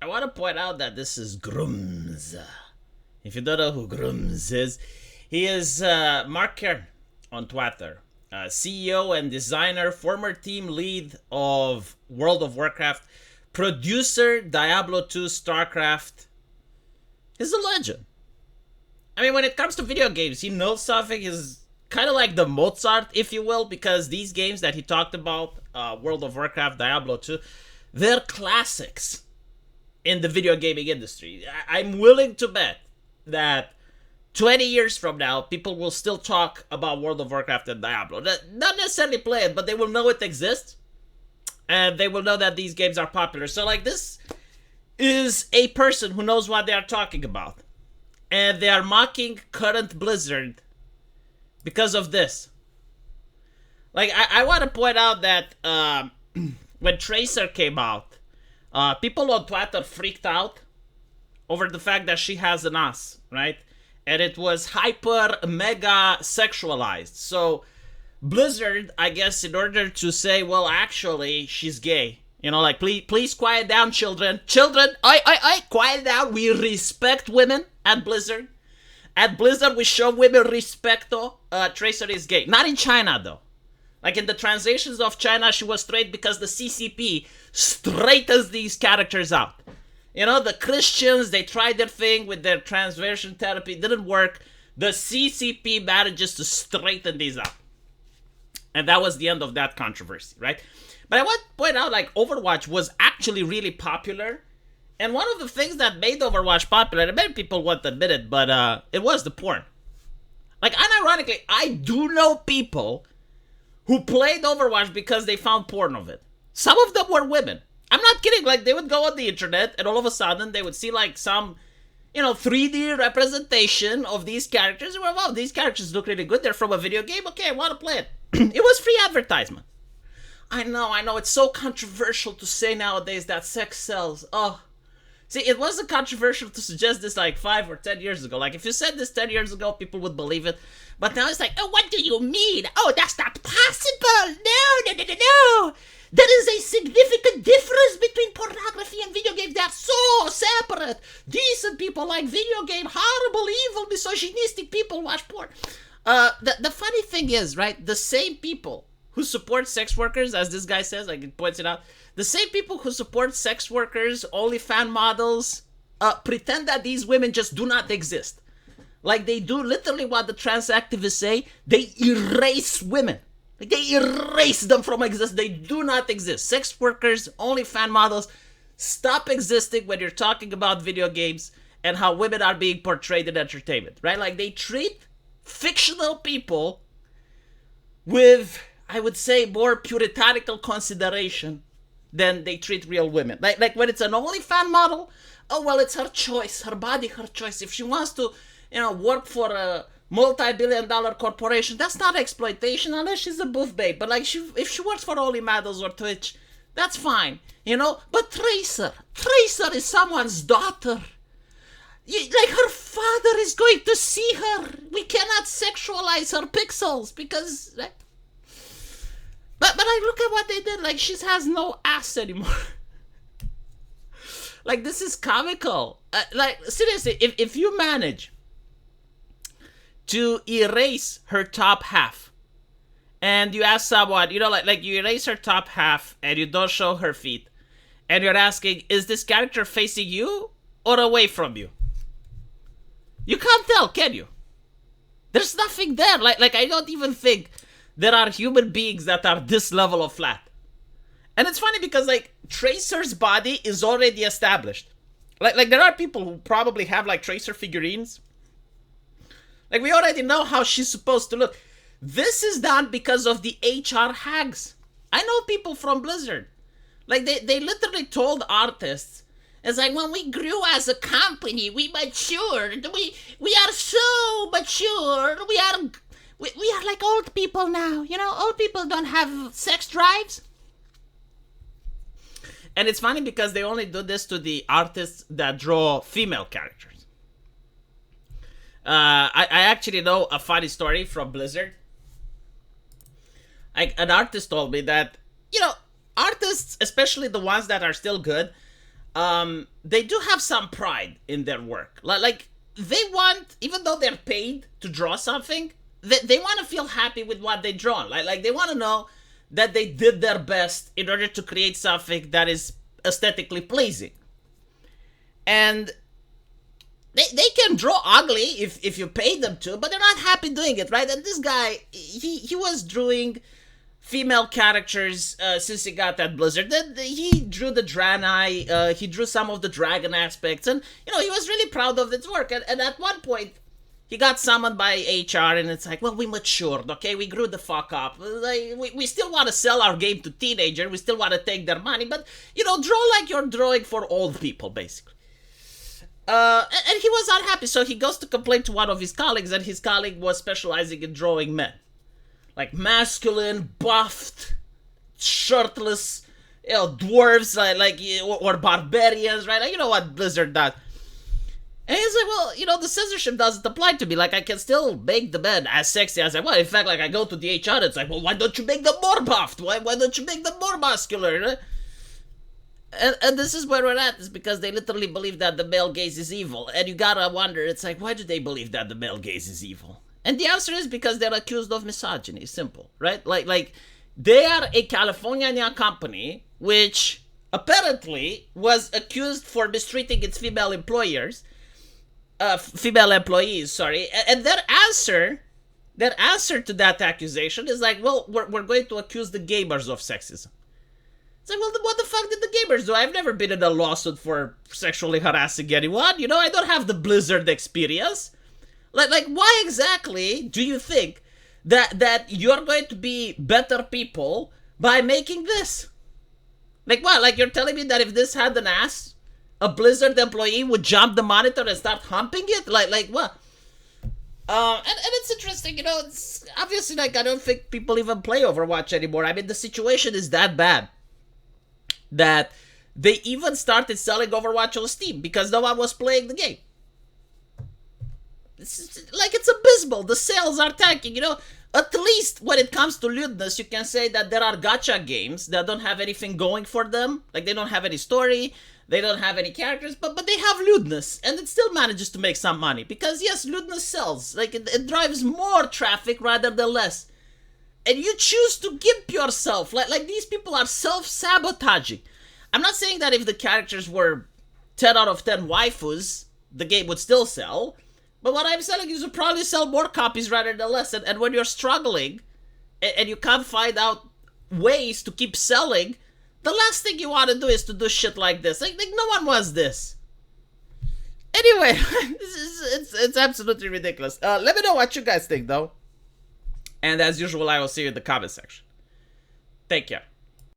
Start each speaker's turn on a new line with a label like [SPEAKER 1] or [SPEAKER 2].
[SPEAKER 1] I want to point out that this is Grumz. If you don't know who Grumz is, he is Mark Kern on Twitter, CEO and designer, former team lead of World of Warcraft, producer Diablo 2, StarCraft. He's a legend. I mean, when it comes to video games, he knows something. He's kind of like the Mozart, if you will, because these games that he talked about, World of Warcraft, Diablo 2, they're classics in the video gaming industry. I'm willing to bet that 20 years from now, people will still talk about World of Warcraft and Diablo. Not necessarily play it, but they will know it exists. And they will know that these games are popular. So, like, this is a person who knows what they are talking about. And they are mocking current Blizzard because of this. Like, I want to point out that when Tracer came out, people on Twitter freaked out over the fact that she has an ass, right? And it was hyper mega sexualized. So Blizzard, I guess, in order to say, well, actually, she's gay. You know, like, please quiet down, children. Children, quiet down. We respect women at Blizzard. At Blizzard, we show women respect, though. Tracer is gay. Not in China, though. Like, in the translations of China, she was straight because the CCP straightens these characters out. You know, the Christians, they tried their thing with their transversion therapy. It didn't work. The CCP manages to straighten these out. And that was the end of that controversy, right? But I want to point out, like, Overwatch was actually really popular. And one of the things that made Overwatch popular, and many people won't admit it, but it was the porn. Like, unironically, I do know people who played Overwatch because they found porn of it. Some of them were women. I'm not kidding. Like, they would go on the internet, and all of a sudden, they would see, like, some, 3D representation of these characters. And, wow, these characters look really good. They're from a video game. Okay, I want to play it. It was free advertisement. I know. It's so controversial to say nowadays that sex sells. Oh. See, it wasn't controversial to suggest this, like, 5 or 10 years ago. Like, if you said this 10 years ago, people would believe it. But now it's like, oh, what do you mean? Oh, that's not possible. No. There is a significant difference between pornography and video games. They're so separate. Decent people like video game. Horrible, evil, misogynistic people watch porn. The funny thing is, right, the same people who support sex workers, as this guy says, like he points it out, the same people who support sex workers, OnlyFans models, pretend that these women just do not exist. Like, they do literally what the trans activists say. They erase women. Like, they erase them from existence. They do not exist. Sex workers, OnlyFans models, stop existing when you're talking about video games and how women are being portrayed in entertainment, right? Like, they treat fictional people with, I would say, more puritanical consideration than they treat real women. Like when it's an OnlyFans model, oh, well, it's her choice, her body, her choice. If she wants to, work for a multi-billion-dollar corporation, that's not exploitation unless she's a booth babe. But, like, if she works for Only Models or Twitch, that's fine, But Tracer is someone's daughter. Like, her father is going to see her. We cannot sexualize her pixels because... But I look at what they did. Like, she has no ass anymore. Like, this is comical. Like, seriously, if you manage to erase her top half and you ask someone, like you erase her top half and you don't show her feet and you're asking, is this character facing you or away from you? You can't tell, can you? There's nothing there. Like I don't even think there are human beings that are this level of flat. And it's funny because, like, Tracer's body is already established. Like there are people who probably have, like, Tracer figurines. Like, we already know how she's supposed to look. This is done because of the HR hags. I know people from Blizzard. Like, they literally told artists, it's like, when we grew as a company, we matured. We are so mature. We are like old people now. Old people don't have sex drives. And it's funny because they only do this to the artists that draw female characters. I actually know a funny story from Blizzard. Like, an artist told me that, artists, especially the ones that are still good, they do have some pride in their work. Like they want, even though they're paid to draw something, they want to feel happy with what they draw. Like they want to know that they did their best in order to create something that is aesthetically pleasing. And they can draw ugly if you pay them to, but they're not happy doing it, right? And this guy, he was drawing female characters since he got that Blizzard. Then he drew the Draenei, he drew some of the dragon aspects, and he was really proud of his work. And at one point, he got summoned by HR, and it's like, well, we matured, okay? We grew the fuck up. Like, we still want to sell our game to teenagers. We still want to take their money, but draw like you're drawing for old people, basically. And he was unhappy, so he goes to complain to one of his colleagues, and his colleague was specializing in drawing men. Like masculine, buffed, shirtless, dwarves, or barbarians, right? Like, you know what Blizzard does. And he's like, well, the censorship doesn't apply to me. Like, I can still make the men as sexy as I want. In fact, like, I go to the HR, it's like, well, why don't you make them more buffed? Why don't you make them more muscular? And this is where we're at, is because they literally believe that the male gaze is evil. And you gotta wonder, it's like, why do they believe that the male gaze is evil? And the answer is because they're accused of misogyny. Simple, right? Like they are a California company which apparently was accused for mistreating its female employees, sorry. And their answer to that accusation is like, well, we're going to accuse the gamers of sexism. It's like, well, what the fuck did the gamers do? I've never been in a lawsuit for sexually harassing anyone. I don't have the Blizzard experience. Like, why exactly do you think that you're going to be better people by making this? Like, what? Like, you're telling me that if this had an ass, a Blizzard employee would jump the monitor and start humping it? Like what? And it's interesting, it's obviously, like, I don't think people even play Overwatch anymore. I mean, the situation is that bad that they even started selling Overwatch on Steam because no one was playing the game. It's abysmal. The sales are tanking, At least when it comes to lewdness, you can say that there are gacha games that don't have anything going for them. Like, they don't have any story, they don't have any characters, but they have lewdness, and it still manages to make some money. Because, yes, lewdness sells. Like, it drives more traffic rather than less. And you choose to gimp yourself. Like these people are self-sabotaging. I'm not saying that if the characters were 10 out of 10 waifus, the game would still sell. But what I'm saying is you probably sell more copies rather than less. And when you're struggling and you can't find out ways to keep selling, the last thing you want to do is to do shit like this. Like no one wants this. Anyway, it's absolutely ridiculous. Let me know what you guys think, though. And as usual, I will see you in the comment section. Take care.